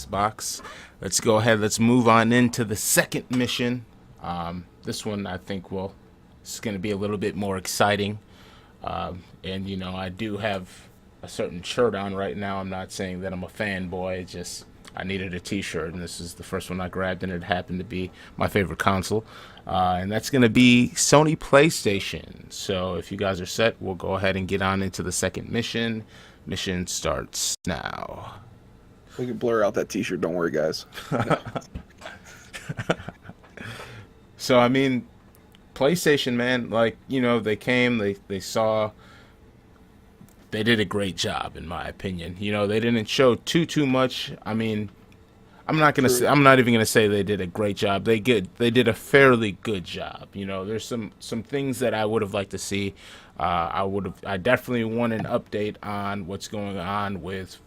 Xbox. Let's go ahead. Let's move on into the second mission. This one I think it's going to be a little bit more exciting. And I do have a certain shirt on right now. I'm not saying that I'm a fanboy. It's just I needed a T-shirt, and this is the first one I grabbed, and it happened to be my favorite console. And that's going to be Sony PlayStation. So if you guys are set, we'll go ahead and get on into the second mission. Mission starts now. We can blur out that T-shirt. Don't worry, guys. So, I mean, PlayStation, man, like, they came, they saw, they did a great job, in my opinion. They didn't show too much. I mean, I'm not even gonna say they did a great job. They did a fairly good job. There's some things that I would have liked to see. I definitely want an update on what's going on with,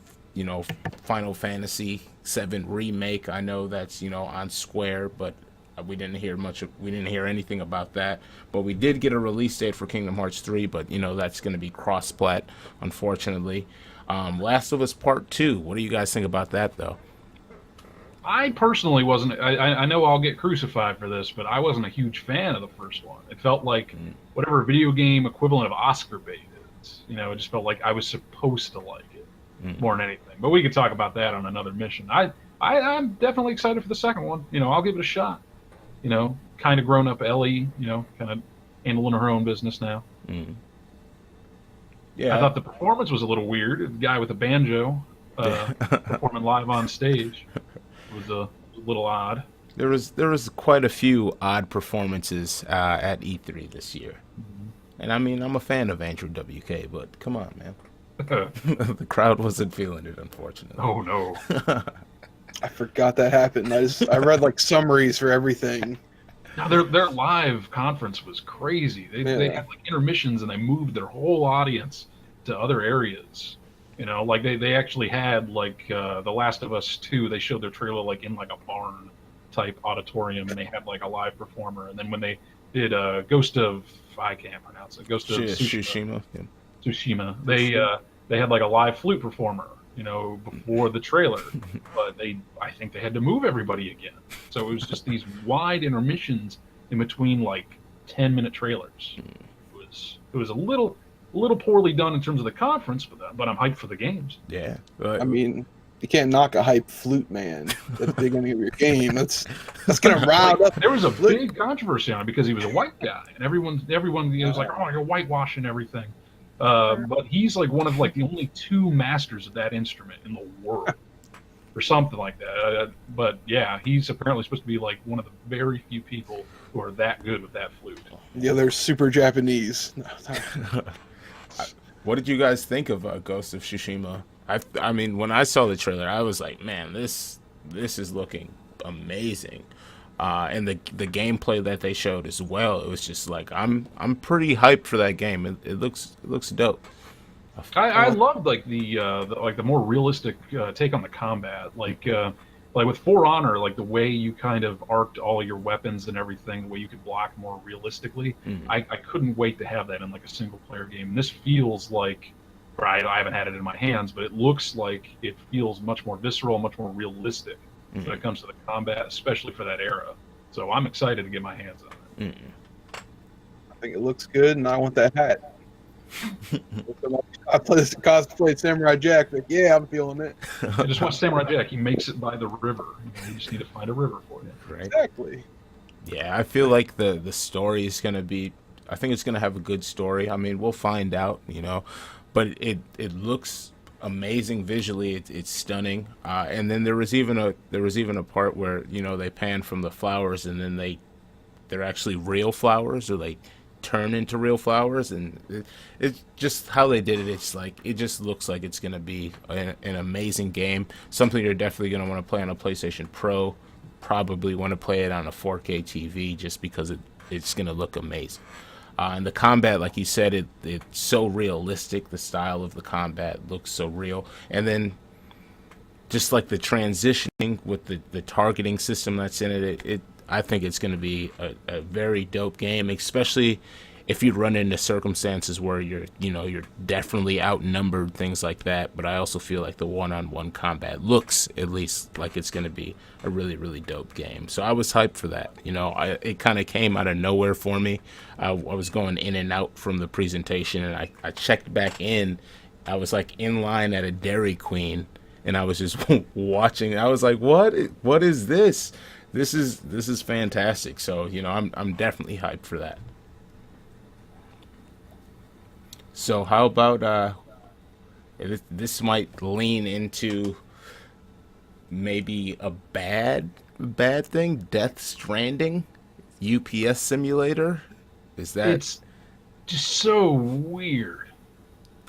Final Fantasy VII Remake. I know that's, on Square, but we didn't hear anything about that. But we did get a release date for Kingdom Hearts 3, but, that's going to be cross-plat, unfortunately. Last of Us Part 2. What do you guys think about that, though? I personally wasn't. I know I'll get crucified for this, but I wasn't a huge fan of the first one. It felt like whatever video game equivalent of Oscar bait is. It just felt like I was supposed to like it more than anything. But we could talk about that on another mission. I'm definitely excited for the second one. I'll give it a shot. Kind of grown up Ellie. Kind of handling her own business now. Yeah, I thought the performance was a little weird. The guy with the banjo performing live on stage was a little odd. There was quite a few odd performances at E3 this year. And I mean, I'm a fan of Andrew WK, but come on, man. The crowd wasn't feeling it, unfortunately. Oh no. I forgot that happened. I read like summaries for everything. Now their live conference was crazy. They had like intermissions and they moved their whole audience to other areas. Like they actually had like The Last of Us 2. They showed their trailer like in like a barn type auditorium, and they had like a live performer. And then when they did Ghost of Tsushima. Yeah. Tsushima. They had like a live flute performer, before the trailer, but I think they had to move everybody again. So it was just these wide intermissions in between like 10-minute trailers. It was a little poorly done in terms of the conference, but I'm hyped for the games. Yeah. I mean, you can't knock a hype flute man at the beginning of your game. That's gonna round up. There was a big controversy on it because he was a white guy, and everyone was like, "Oh, you're whitewashing everything." But he's like one of like the only two masters of that instrument in the world, or something like that. But yeah, he's apparently supposed to be like one of the very few people who are that good with that flute. Yeah, they're super Japanese. What did you guys think of Ghost of Tsushima? I mean, when I saw the trailer, I was like, man, this is looking amazing. And the gameplay that they showed as well, it was just like I'm pretty hyped for that game. It looks dope. I loved like the more realistic take on the combat, like with For Honor, like the way you kind of arced all your weapons and everything, the way you could block more realistically. I couldn't wait to have that in like a single player game. And this feels like, right, I haven't had it in my hands, but it looks like it feels much more visceral, much more realistic when it comes to the combat, especially for that era. So I'm excited to get my hands on it. I think it looks good, and I want that hat. I cosplay Samurai Jack, but yeah, I'm feeling it. I just watch Samurai Jack. He makes it by the river. You just need to find a river for it. Right? Exactly. Yeah, I feel like the story is gonna be. I think it's gonna have a good story. I mean, we'll find out, but it looks amazing visually. It's stunning. And then there was even a part where they pan from the flowers, and then they're actually real flowers, or they turn into real flowers, and it's just how they did it. It's like it just looks like it's gonna be an amazing game. Something you're definitely gonna want to play on a PlayStation Pro. Probably want to play it on a 4K TV just because it's gonna look amazing. And the combat, like you said, it's so realistic. The style of the combat looks so real. And then just like the transitioning with the targeting system that's in it, I think it's going to be a very dope game, especially if you run into circumstances where you're definitely outnumbered, things like that. But I also feel like the one-on-one combat looks at least like it's going to be a really, really dope game. So I was hyped for that. It kind of came out of nowhere for me. I was going in and out from the presentation, and I checked back in. I was like in line at a Dairy Queen, and I was just watching. I was like, what is this? This is fantastic. So I'm definitely hyped for that. So how about this might lean into maybe a bad thing? Death Stranding, UPS simulator. Is that? It's just so weird.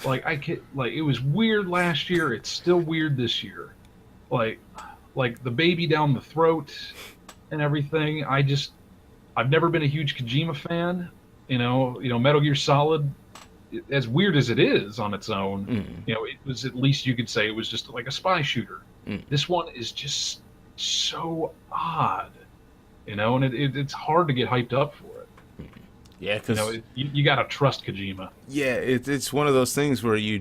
It was weird last year. It's still weird this year. Like the baby down the throat and everything. I've never been a huge Kojima fan. Metal Gear Solid, as weird as it is on its own, it was, at least you could say it was just like a spy shooter. This one is just so odd, and it's hard to get hyped up for it. Yeah, because you got to trust Kojima. Yeah, it's one of those things where you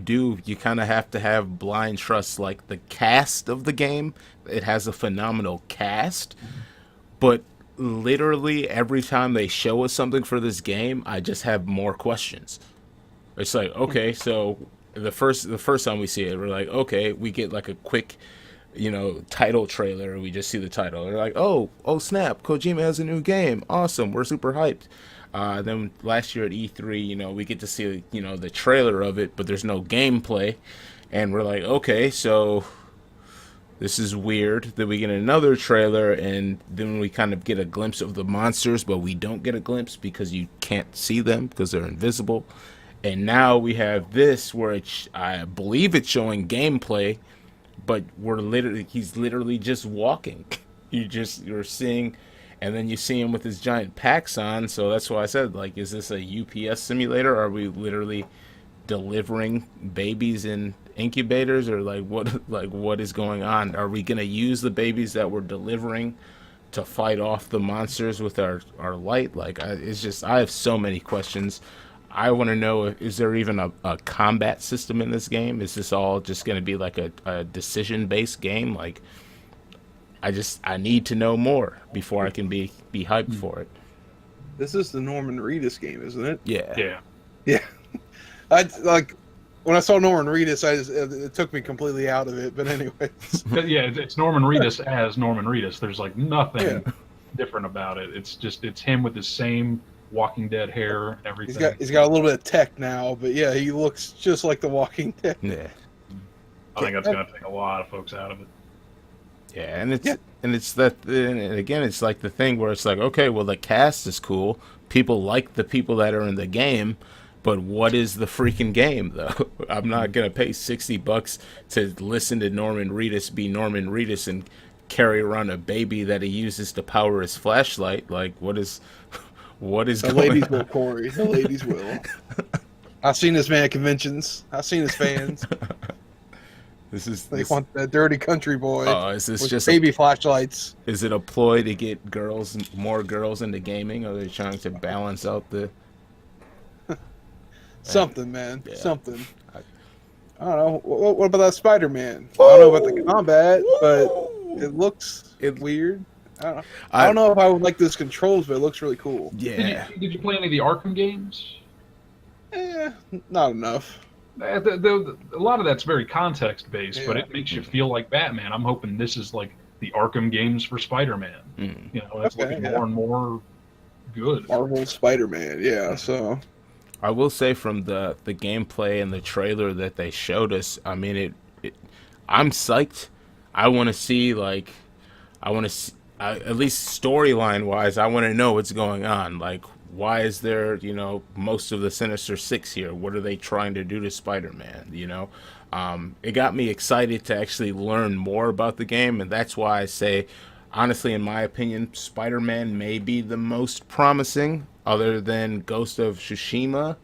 kind of have to have blind trust. Like the cast of the game, it has a phenomenal cast, but literally every time they show us something for this game, I just have more questions. It's like, okay, so the first time we see it, we're like, okay, we get like a quick, title trailer. We just see the title. They're like, oh snap, Kojima has a new game. Awesome, we're super hyped. Then last year at E3, we get to see, the trailer of it, but there's no gameplay. And we're like, okay, so this is weird. Then we get another trailer, and then we kind of get a glimpse of the monsters, but we don't get a glimpse because you can't see them because they're invisible. And now we have this where I believe it's showing gameplay, but he's literally just walking. You're seeing, and then you see him with his giant packs on. So that's why I said, like, is this a UPS simulator? Are we literally delivering babies in incubators, or what is going on? Are we gonna use the babies that we're delivering to fight off the monsters with our light? I have so many questions. I want to know, is there even a combat system in this game? Is this all just going to be like a decision-based game? Like, I need to know more before I can be hyped for it. This is the Norman Reedus game, isn't it? Yeah. Yeah. When I saw Norman Reedus, it took me completely out of it. But anyways. Yeah, it's Norman Reedus as Norman Reedus. There's like nothing different about it. It's him with the same Walking Dead hair and everything. He's got a little bit of tech now, but yeah, he looks just like the Walking Dead. Yeah. I think that's going to take a lot of folks out of it. Yeah, and it's that, and again, it's like the thing where it's like, okay, well, the cast is cool. People like the people that are in the game, but what is the freaking game, though? I'm not going to pay $60 to listen to Norman Reedus be Norman Reedus and carry around a baby that he uses to power his flashlight. Like, what is the going ladies on? will, Corey. The ladies will. I've seen this man at conventions. I've seen his fans. They want that dirty country boy. Oh, is this with just baby flashlights? Is it a ploy to get more girls into gaming? Or are they trying to balance out the something, man? Yeah. Something. I don't know. What about that Spider-Man? I don't know about the combat, but it looks weird. I don't know if I would like those controls, but it looks really cool. Yeah. Did you play any of the Arkham games? Not enough. A lot of that's very context based, but it makes you feel like Batman. I'm hoping this is like the Arkham games for Spider-Man. It's looking more and more good. Marvel Spider-Man, yeah. So I will say, from the gameplay and the trailer that they showed us, I mean, I'm psyched. I want to see at least storyline wise, I want to know what's going on. Like, why is there, most of the Sinister Six here? What are they trying to do to Spider-Man? It got me excited to actually learn more about the game, and that's why I say, honestly, in my opinion, Spider-Man may be the most promising, other than Ghost of Tsushima,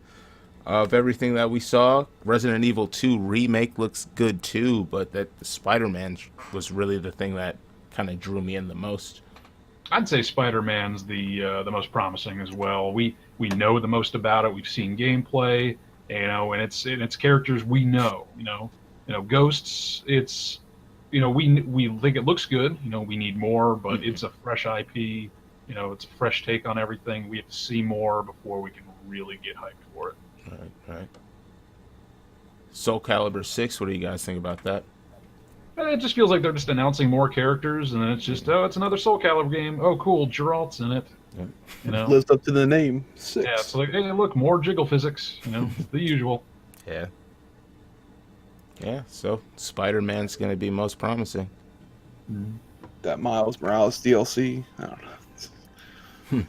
of everything that we saw. Resident Evil 2 remake looks good too, but that Spider-Man was really the thing that kind of drew me in the most. I'd say Spider-Man's the most promising as well. We we know the most about it. We've seen gameplay, and it's characters we know. Ghosts. It's we think it looks good. We need more, but it's a fresh IP. It's a fresh take on everything. We have to see more before we can really get hyped for it. Right. Soul Calibur 6. What do you guys think about that? It just feels like they're just announcing more characters, and then it's just, it's another Soul Calibur game. Oh, cool, Geralt's in it. Yeah. Lives up to the name. 6. Yeah, so like, hey, look, more jiggle physics. The usual. Yeah. Yeah. So Spider-Man's going to be most promising. That Miles Morales DLC. I don't know.